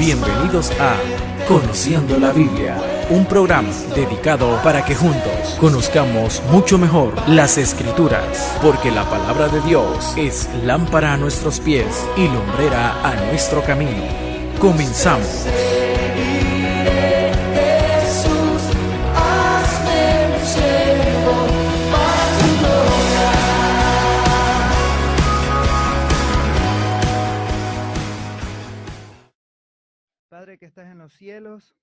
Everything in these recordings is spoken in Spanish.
Bienvenidos a Conociendo la Biblia, un programa dedicado para que juntos conozcamos mucho mejor las Escrituras, porque la palabra de Dios es lámpara a nuestros pies y lumbrera a nuestro camino. Comenzamos. Padre que estás en los cielos,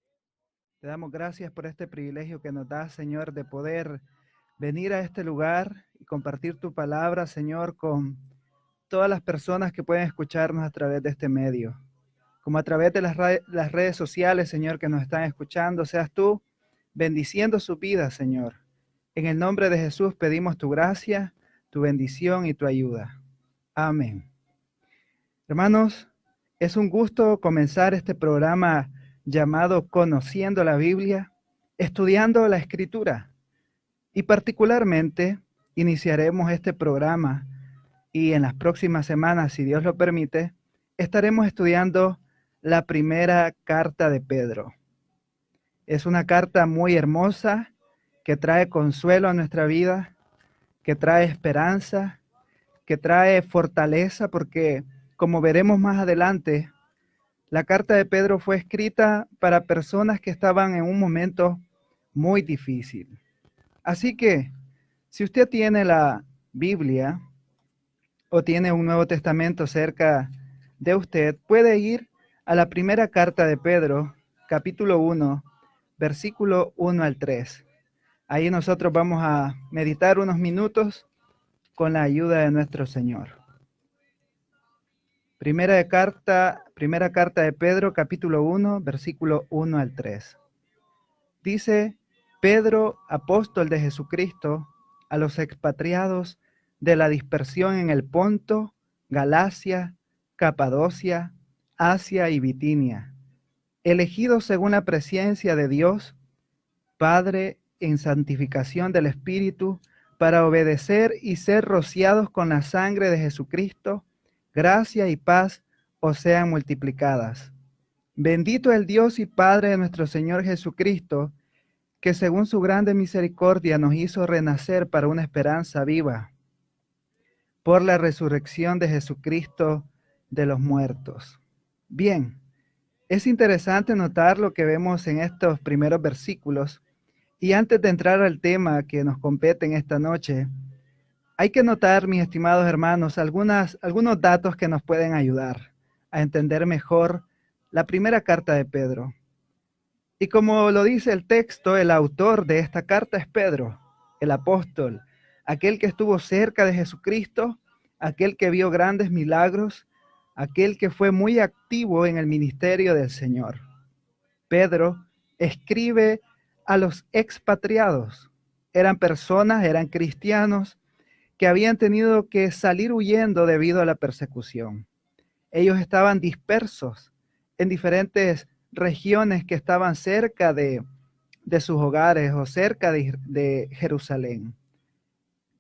te damos gracias por este privilegio que nos das, Señor, de poder venir a este lugar y compartir tu palabra, Señor, con todas las personas que pueden escucharnos a través de este medio, como a través de las redes sociales, Señor, que nos están escuchando. Seas tú bendiciendo su vida, Señor. En el nombre de Jesús pedimos tu gracia, tu bendición y tu ayuda. Amén. Hermanos, es un gusto comenzar este programa llamado Conociendo la Biblia, estudiando la Escritura. Y particularmente iniciaremos este programa y en las próximas semanas, si Dios lo permite, estaremos estudiando la primera carta de Pedro. Es una carta muy hermosa que trae consuelo a nuestra vida, que trae esperanza, que trae fortaleza, porque como veremos más adelante, la carta de Pedro fue escrita para personas que estaban en un momento muy difícil. Así que, si usted tiene la Biblia o tiene un Nuevo Testamento cerca de usted, puede ir a la primera carta de Pedro, capítulo 1, versículo 1 al 3. Ahí nosotros vamos a meditar unos minutos con la ayuda de nuestro Señor. Primera carta de Pedro, capítulo 1, versículo 1 al 3. Dice: Pedro, apóstol de Jesucristo, a los expatriados de la dispersión en el Ponto, Galacia, Capadocia, Asia y Bitinia, elegidos según la presencia de Dios, Padre, en santificación del Espíritu, para obedecer y ser rociados con la sangre de Jesucristo, gracia y paz os sean multiplicadas. Bendito el Dios y Padre de nuestro Señor Jesucristo, que según su grande misericordia nos hizo renacer para una esperanza viva, por la resurrección de Jesucristo de los muertos. Bien, es interesante notar lo que vemos en estos primeros versículos, y antes de entrar al tema que nos compete en esta noche, hay que notar, mis estimados hermanos, algunos datos que nos pueden ayudar a entender mejor la primera carta de Pedro. Y como lo dice el texto, el autor de esta carta es Pedro, el apóstol, aquel que estuvo cerca de Jesucristo, aquel que vio grandes milagros, aquel que fue muy activo en el ministerio del Señor. Pedro escribe a los expatriados. Eran personas, eran cristianos, que habían tenido que salir huyendo debido a la persecución. Ellos estaban dispersos en diferentes regiones que estaban cerca de sus hogares o cerca de Jerusalén,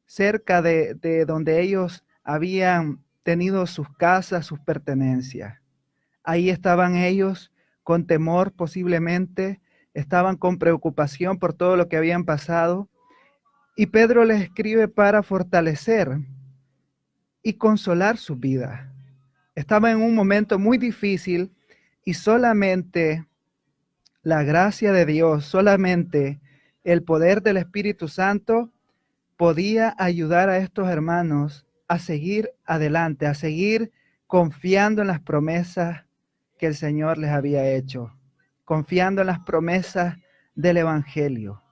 cerca de donde ellos habían tenido sus casas, sus pertenencias. Ahí estaban ellos con temor posiblemente, estaban con preocupación por todo lo que habían pasado. Y Pedro les escribe para fortalecer y consolar su vida. Estaba en un momento muy difícil y solamente la gracia de Dios, solamente el poder del Espíritu Santo podía ayudar a estos hermanos a seguir adelante, a seguir confiando en las promesas que el Señor les había hecho, confiando en las promesas del Evangelio.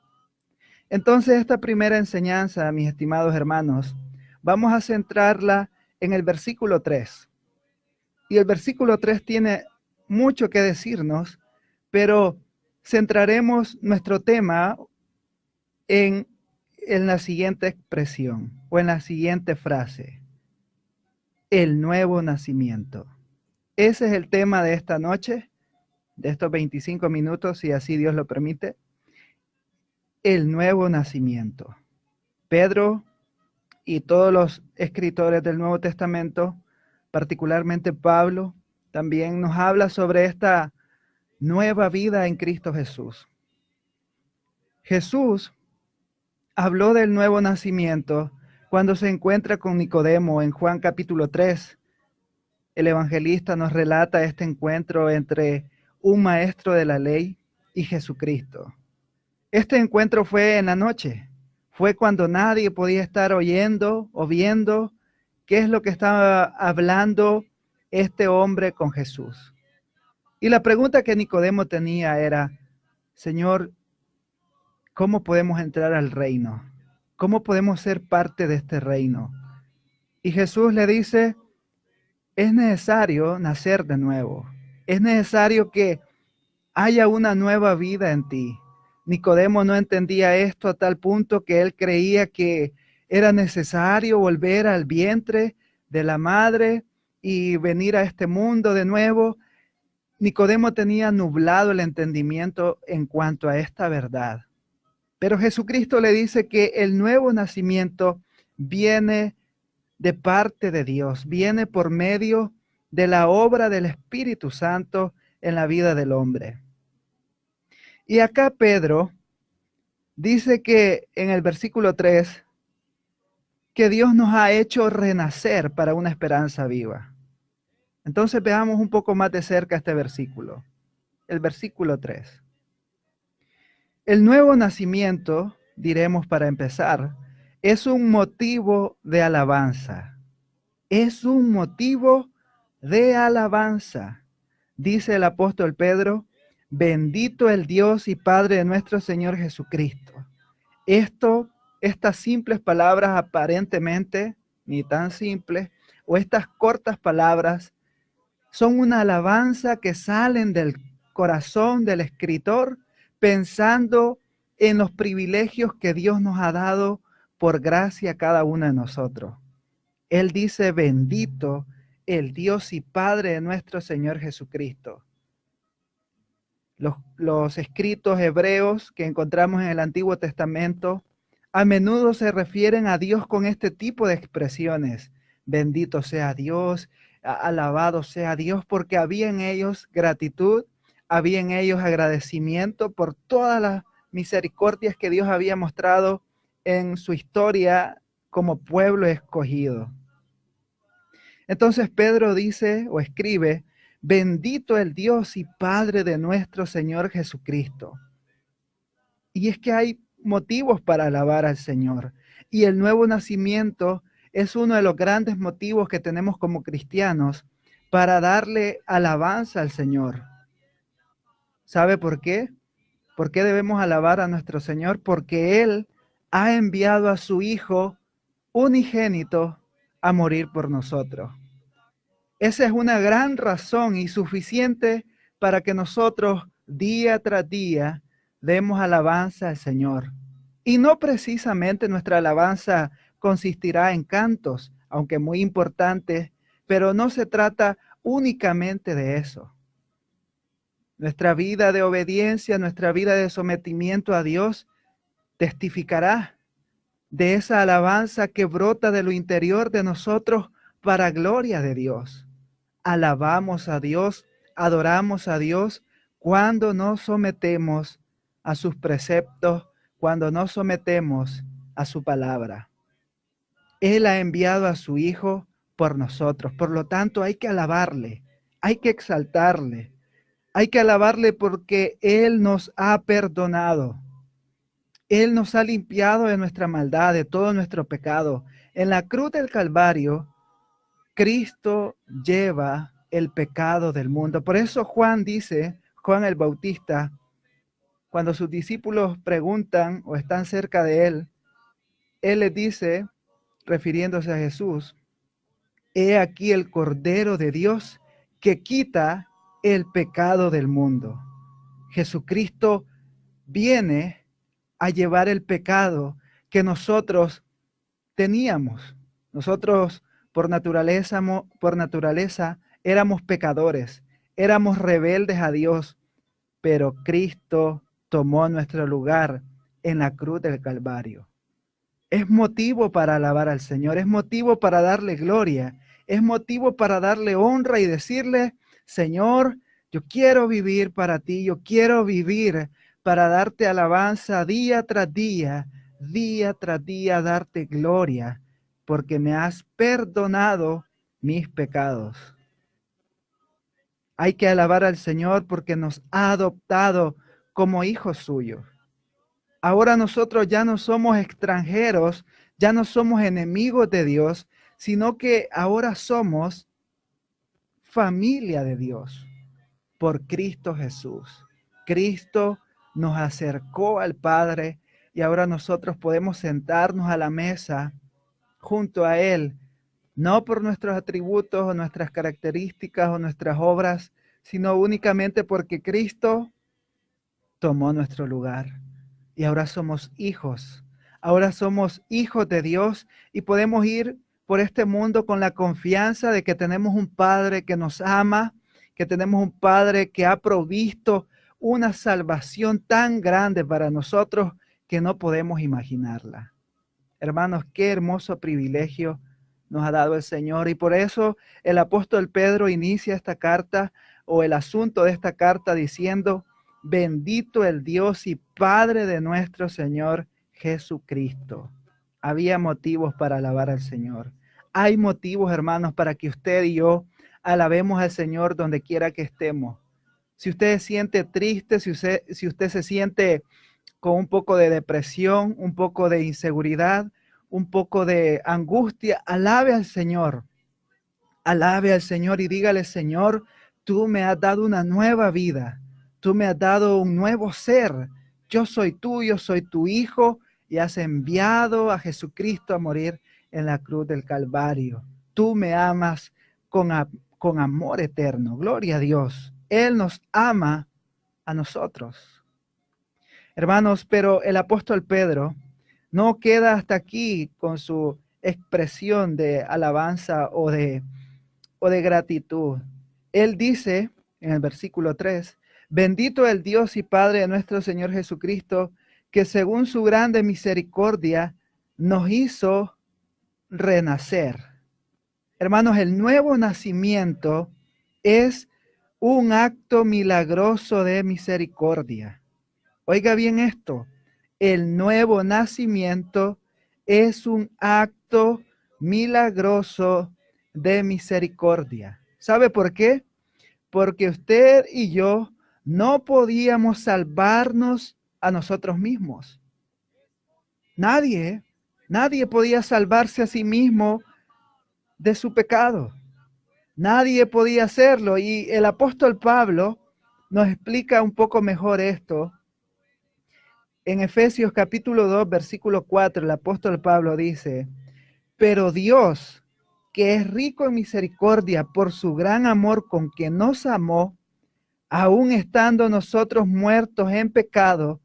Entonces, esta primera enseñanza, mis estimados hermanos, vamos a centrarla en el versículo 3. Y el versículo 3 tiene mucho que decirnos, pero centraremos nuestro tema en la siguiente expresión o en la siguiente frase: el nuevo nacimiento. Ese es el tema de esta noche, de estos 25 minutos, si así Dios lo permite. El nuevo nacimiento. Pedro y todos los escritores del Nuevo Testamento, particularmente Pablo, también nos habla sobre esta nueva vida en Cristo Jesús. Jesús habló del nuevo nacimiento cuando se encuentra con Nicodemo en Juan capítulo 3. El evangelista nos relata este encuentro entre un maestro de la ley y Jesucristo. Este encuentro fue en la noche, fue cuando nadie podía estar oyendo o viendo qué es lo que estaba hablando este hombre con Jesús. Y la pregunta que Nicodemo tenía era: Señor, ¿cómo podemos entrar al reino? ¿Cómo podemos ser parte de este reino? Y Jesús le dice: es necesario nacer de nuevo. Es necesario que haya una nueva vida en ti. Nicodemo no entendía esto a tal punto que él creía que era necesario volver al vientre de la madre y venir a este mundo de nuevo. Nicodemo tenía nublado el entendimiento en cuanto a esta verdad. Pero Jesucristo le dice que el nuevo nacimiento viene de parte de Dios, viene por medio de la obra del Espíritu Santo en la vida del hombre. Y acá Pedro dice que en el versículo 3, que Dios nos ha hecho renacer para una esperanza viva. Entonces veamos un poco más de cerca este versículo, el versículo 3. El nuevo nacimiento, diremos para empezar, es un motivo de alabanza. Es un motivo de alabanza. Dice el apóstol Pedro: bendito el Dios y Padre de nuestro Señor Jesucristo. Estas simples palabras, aparentemente ni tan simples, o estas cortas palabras, son una alabanza que salen del corazón del escritor, pensando en los privilegios que Dios nos ha dado por gracia a cada uno de nosotros. Él dice: bendito el Dios y Padre de nuestro Señor Jesucristo. Los escritos hebreos que encontramos en el Antiguo Testamento a menudo se refieren a Dios con este tipo de expresiones: bendito sea Dios, alabado sea Dios, porque había en ellos gratitud, había en ellos agradecimiento por todas las misericordias que Dios había mostrado en su historia como pueblo escogido. Entonces Pedro dice o escribe: bendito el Dios y Padre de nuestro Señor Jesucristo. Y es que hay motivos para alabar al Señor. Y el nuevo nacimiento es uno de los grandes motivos que tenemos como cristianos para darle alabanza al Señor. ¿Sabe por qué? ¿Por qué debemos alabar a nuestro Señor? Porque Él ha enviado a su Hijo unigénito a morir por nosotros. Esa es una gran razón y suficiente para que nosotros día tras día demos alabanza al Señor. Y no precisamente nuestra alabanza consistirá en cantos, aunque muy importantes, pero no se trata únicamente de eso. Nuestra vida de obediencia, nuestra vida de sometimiento a Dios testificará de esa alabanza que brota de lo interior de nosotros para gloria de Dios. Alabamos a Dios, adoramos a Dios cuando nos sometemos a sus preceptos, cuando nos sometemos a su palabra. Él ha enviado a su Hijo por nosotros, por lo tanto hay que alabarle, hay que exaltarle, hay que alabarle porque Él nos ha perdonado. Él nos ha limpiado de nuestra maldad, de todo nuestro pecado. En la cruz del Calvario, Cristo lleva el pecado del mundo. Por eso Juan dice, Juan el Bautista, cuando sus discípulos preguntan o están cerca de él les dice, refiriéndose a Jesús: he aquí el Cordero de Dios que quita el pecado del mundo. Jesucristo viene a llevar el pecado que nosotros teníamos. Nosotros por naturaleza éramos pecadores, éramos rebeldes a Dios, pero Cristo tomó nuestro lugar en la cruz del Calvario. Es motivo para alabar al Señor, es motivo para darle gloria, es motivo para darle honra y decirle: Señor, Yo quiero vivir para ti, yo quiero vivir para darte alabanza día tras día, darte gloria, porque me has perdonado mis pecados. Hay que alabar al Señor porque nos ha adoptado como hijos suyos. Ahora nosotros ya no somos extranjeros, ya no somos enemigos de Dios, sino que ahora somos familia de Dios por Cristo Jesús. Cristo nos acercó al Padre y ahora nosotros podemos sentarnos a la mesa junto a Él, no por nuestros atributos o nuestras características o nuestras obras, sino únicamente porque Cristo tomó nuestro lugar. Y ahora somos hijos. Ahora somos hijos de Dios y podemos ir por este mundo con la confianza de que tenemos un Padre que nos ama, que tenemos un Padre que ha provisto una salvación tan grande para nosotros que no podemos imaginarla. Hermanos, qué hermoso privilegio nos ha dado el Señor. Y por eso el apóstol Pedro inicia esta carta o el asunto de esta carta diciendo: bendito el Dios y Padre de nuestro Señor Jesucristo. Había motivos para alabar al Señor. Hay motivos, hermanos, para que usted y yo alabemos al Señor donde quiera que estemos. Si usted se siente triste, si usted se siente con un poco de depresión, un poco de inseguridad, un poco de angustia, alabe al Señor. Alabe al Señor y dígale: Señor, tú me has dado una nueva vida. Tú me has dado un nuevo ser. Yo soy tuyo, soy tu hijo y has enviado a Jesucristo a morir en la cruz del Calvario. Tú me amas con amor eterno. Gloria a Dios. Él nos ama a nosotros. Hermanos, pero el apóstol Pedro no queda hasta aquí con su expresión de alabanza o de gratitud. Él dice en el versículo 3, bendito el Dios y Padre de nuestro Señor Jesucristo, que según su grande misericordia nos hizo renacer. Hermanos, el nuevo nacimiento es un acto milagroso de misericordia. Oiga bien esto, el nuevo nacimiento es un acto milagroso de misericordia. ¿Sabe por qué? Porque usted y yo no podíamos salvarnos a nosotros mismos. Nadie podía salvarse a sí mismo de su pecado. Nadie podía hacerlo. Y el apóstol Pablo nos explica un poco mejor esto. En Efesios capítulo 2, versículo 4, el apóstol Pablo dice: pero Dios, que es rico en misericordia por su gran amor con que nos amó, aun estando nosotros muertos en pecado,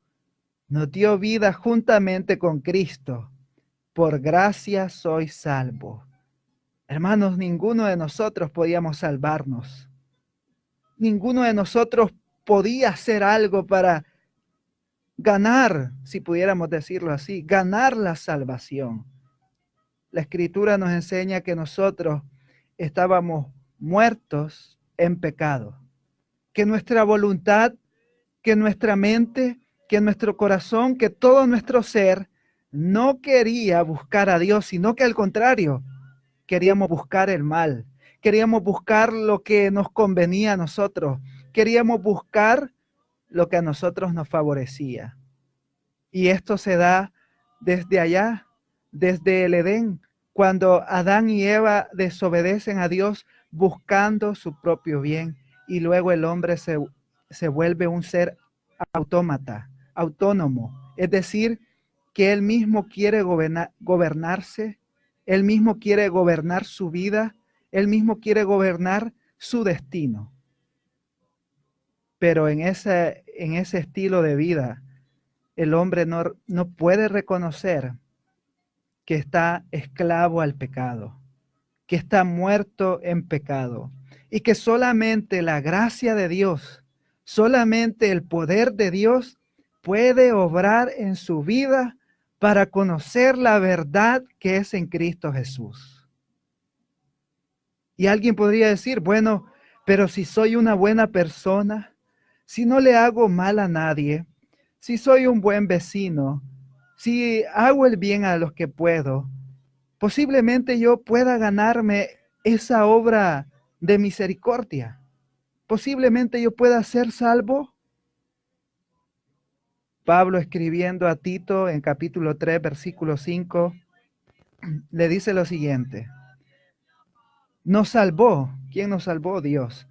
nos dio vida juntamente con Cristo. Por gracia sois salvos. Hermanos, ninguno de nosotros podíamos salvarnos. Ninguno de nosotros podía hacer algo para ganar, si pudiéramos decirlo así, ganar la salvación. La Escritura nos enseña que nosotros estábamos muertos en pecado, que nuestra voluntad, que nuestra mente, que nuestro corazón, que todo nuestro ser no quería buscar a Dios, sino que al contrario, queríamos buscar el mal, queríamos buscar lo que nos convenía a nosotros, queríamos buscar lo que a nosotros nos favorecía. Y esto se da desde allá, desde el Edén, cuando Adán y Eva desobedecen a Dios buscando su propio bien, y luego el hombre se vuelve un ser autómata, autónomo, es decir, que él mismo quiere gobernarse, él mismo quiere gobernar su vida, él mismo quiere gobernar su destino. Pero en ese estilo de vida, el hombre no puede reconocer que está esclavo al pecado, que está muerto en pecado y que solamente la gracia de Dios, solamente el poder de Dios puede obrar en su vida para conocer la verdad que es en Cristo Jesús. Y alguien podría decir, bueno, Pero si soy una buena persona, si no le hago mal a nadie, si soy un buen vecino, si hago el bien a los que puedo, posiblemente yo pueda ganarme esa obra de misericordia. Posiblemente yo pueda ser salvo. Pablo, escribiendo a Tito en capítulo 3, versículo 5, le dice lo siguiente: nos salvó. ¿Quién nos salvó? Dios.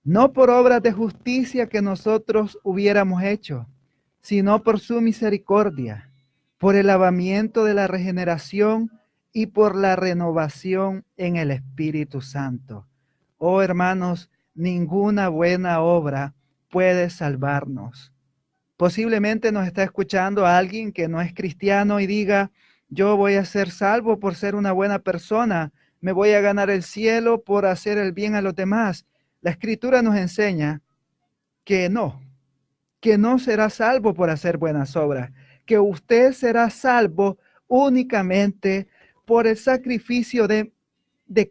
No por obras de justicia que nosotros hubiéramos hecho, sino por su misericordia, por el lavamiento de la regeneración y por la renovación en el Espíritu Santo. Oh hermanos, ninguna buena obra puede salvarnos. Posiblemente nos está escuchando alguien que no es cristiano y diga: yo voy a ser salvo por ser una buena persona, me voy a ganar el cielo por hacer el bien a los demás. La Escritura nos enseña que no será salvo por hacer buenas obras, que usted será salvo únicamente por el sacrificio de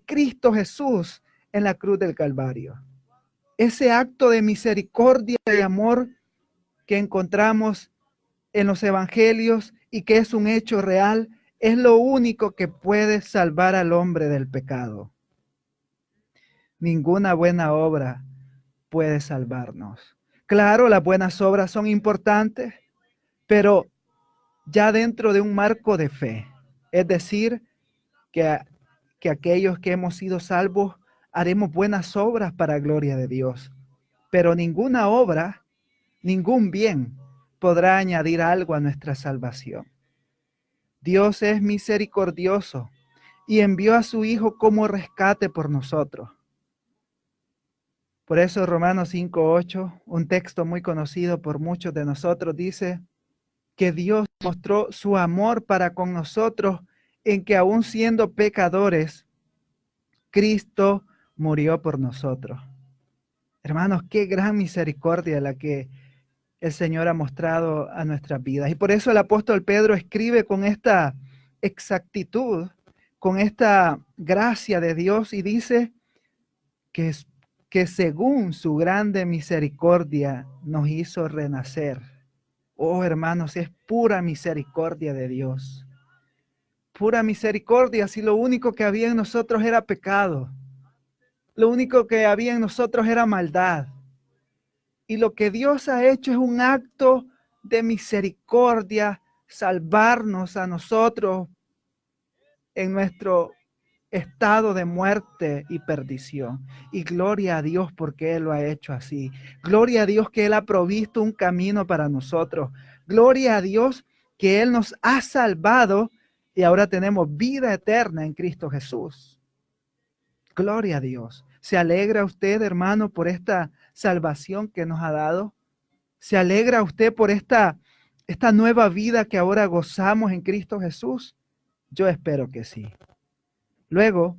Cristo Jesús en la cruz del Calvario. Ese acto de misericordia y amor que encontramos en los evangelios y que es un hecho real, es lo único que puede salvar al hombre del pecado. Ninguna buena obra puede salvarnos. Claro, las buenas obras son importantes, pero ya dentro de un marco de fe. Es decir, que aquellos que hemos sido salvos haremos buenas obras para gloria de Dios. Pero ninguna obra, ningún bien podrá añadir algo a nuestra salvación. Dios es misericordioso y envió a su Hijo como rescate por nosotros. Por eso Romanos 5:8, un texto muy conocido por muchos de nosotros, dice que Dios mostró su amor para con nosotros en que aún siendo pecadores, Cristo murió por nosotros. Hermanos, qué gran misericordia la que el Señor ha mostrado a nuestras vidas. Y por eso el apóstol Pedro escribe con esta exactitud, con esta gracia de Dios, y dice que según su grande misericordia nos hizo renacer. Oh, hermanos, es pura misericordia de Dios. Pura misericordia, si lo único que había en nosotros era pecado. Lo único que había en nosotros era maldad. Y lo que Dios ha hecho es un acto de misericordia, salvarnos a nosotros en nuestro estado de muerte y perdición. Y gloria a Dios porque Él lo ha hecho así. Gloria a Dios que Él ha provisto un camino para nosotros. Gloria a Dios que Él nos ha salvado y ahora tenemos vida eterna en Cristo Jesús. Gloria a Dios. ¿Se alegra usted, hermano, por esta salvación que nos ha dado? ¿Se alegra usted por esta nueva vida que ahora gozamos en Cristo Jesús? Yo espero que sí. Luego,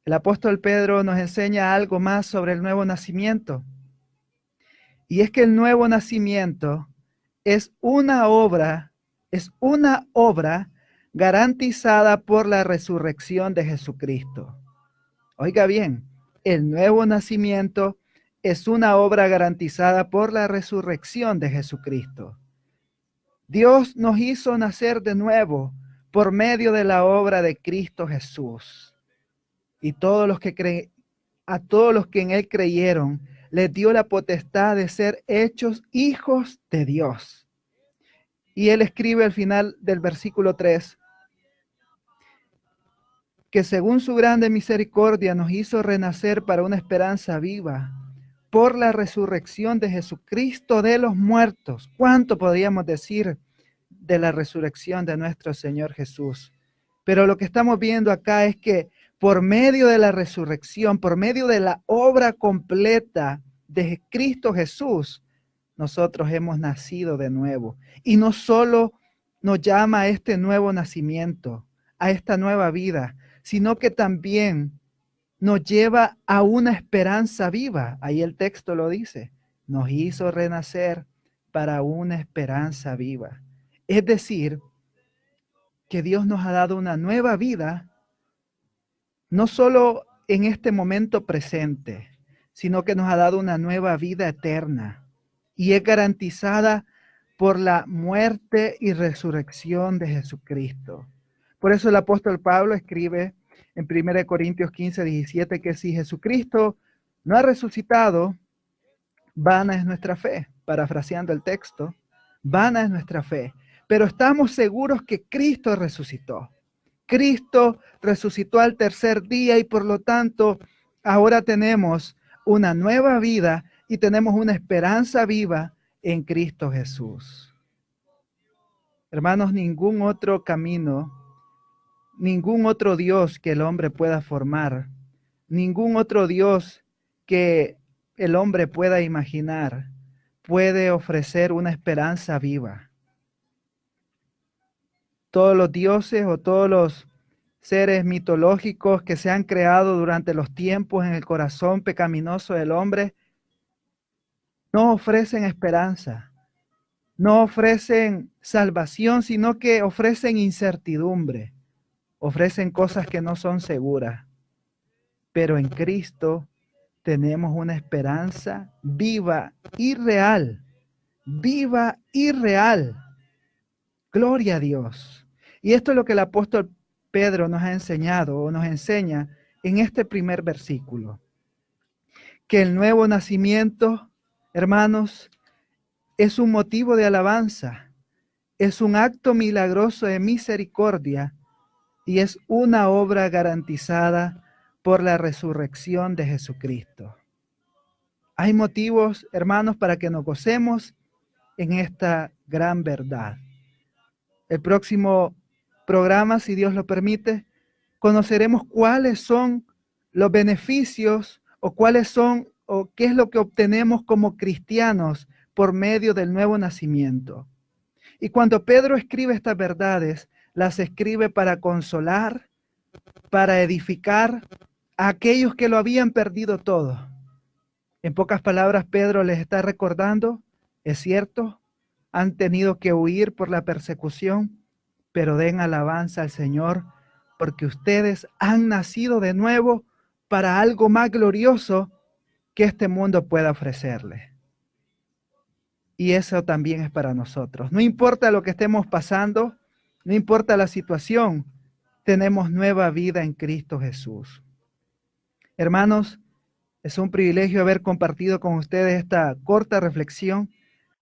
el apóstol Pedro nos enseña algo más sobre el nuevo nacimiento. Y es que el nuevo nacimiento es una obra garantizada por la resurrección de Jesucristo. Oiga bien, el nuevo nacimiento es una obra garantizada por la resurrección de Jesucristo. Dios nos hizo nacer de nuevo por medio de la obra de Cristo Jesús. Y a todos los que en Él creyeron, les dio la potestad de ser hechos hijos de Dios. Y Él escribe al final del versículo 3, que según su grande misericordia nos hizo renacer para una esperanza viva por la resurrección de Jesucristo de los muertos. ¿Cuánto podríamos decir de la resurrección de nuestro Señor Jesús? Pero lo que estamos viendo acá es que por medio de la resurrección, por medio de la obra completa de Cristo Jesús, nosotros hemos nacido de nuevo. Y no solo nos llama a este nuevo nacimiento, a esta nueva vida, sino que también nos lleva a una esperanza viva. Ahí el texto lo dice, nos hizo renacer para una esperanza viva. Es decir, que Dios nos ha dado una nueva vida, no solo en este momento presente, sino que nos ha dado una nueva vida eterna y es garantizada por la muerte y resurrección de Jesucristo. Por eso el apóstol Pablo escribe en 1 Corintios 15, 17 que si Jesucristo no ha resucitado, vana es nuestra fe. Parafraseando el texto, vana es nuestra fe. Pero estamos seguros que Cristo resucitó. Cristo resucitó al tercer día y por lo tanto ahora tenemos una nueva vida y tenemos una esperanza viva en Cristo Jesús. Hermanos, ningún otro camino, ningún otro Dios que el hombre pueda formar, ningún otro Dios que el hombre pueda imaginar, puede ofrecer una esperanza viva. Todos los dioses o todos los seres mitológicos que se han creado durante los tiempos en el corazón pecaminoso del hombre no ofrecen esperanza, no ofrecen salvación, sino que ofrecen incertidumbre, ofrecen cosas que no son seguras. Pero en Cristo tenemos una esperanza viva y real, viva y real. Gloria a Dios. Y esto es lo que el apóstol Pedro nos ha enseñado o nos enseña en este primer versículo. Que el nuevo nacimiento, hermanos, es un motivo de alabanza, es un acto milagroso de misericordia y es una obra garantizada por la resurrección de Jesucristo. Hay motivos, hermanos, para que nos gocemos en esta gran verdad. El próximo programa, si Dios lo permite, conoceremos cuáles son los beneficios o cuáles son o qué es lo que obtenemos como cristianos por medio del nuevo nacimiento. Y cuando Pedro escribe estas verdades, las escribe para consolar, para edificar a aquellos que lo habían perdido todo. En pocas palabras, Pedro les está recordando, es cierto, han tenido que huir por la persecución, pero den alabanza al Señor, porque ustedes han nacido de nuevo para algo más glorioso que este mundo pueda ofrecerles. Y eso también es para nosotros. No importa lo que estemos pasando, no importa la situación, tenemos nueva vida en Cristo Jesús. Hermanos, es un privilegio haber compartido con ustedes esta corta reflexión,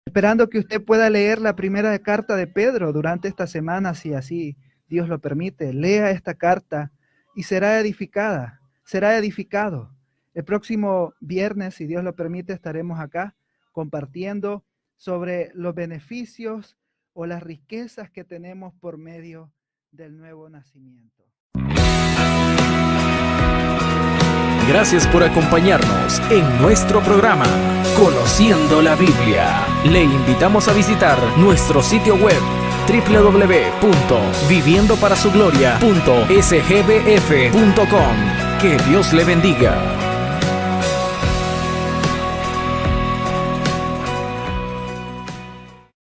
esperando que usted pueda leer la primera carta de Pedro durante esta semana, si así Dios lo permite. Lea esta carta y será edificada, será edificado. El próximo viernes, si Dios lo permite, estaremos acá compartiendo sobre los beneficios o las riquezas que tenemos por medio del nuevo nacimiento. Gracias por acompañarnos en nuestro programa Conociendo la Biblia. Le invitamos a visitar nuestro sitio web www.viviendoparasugloria.sgbf.com. Que Dios le bendiga.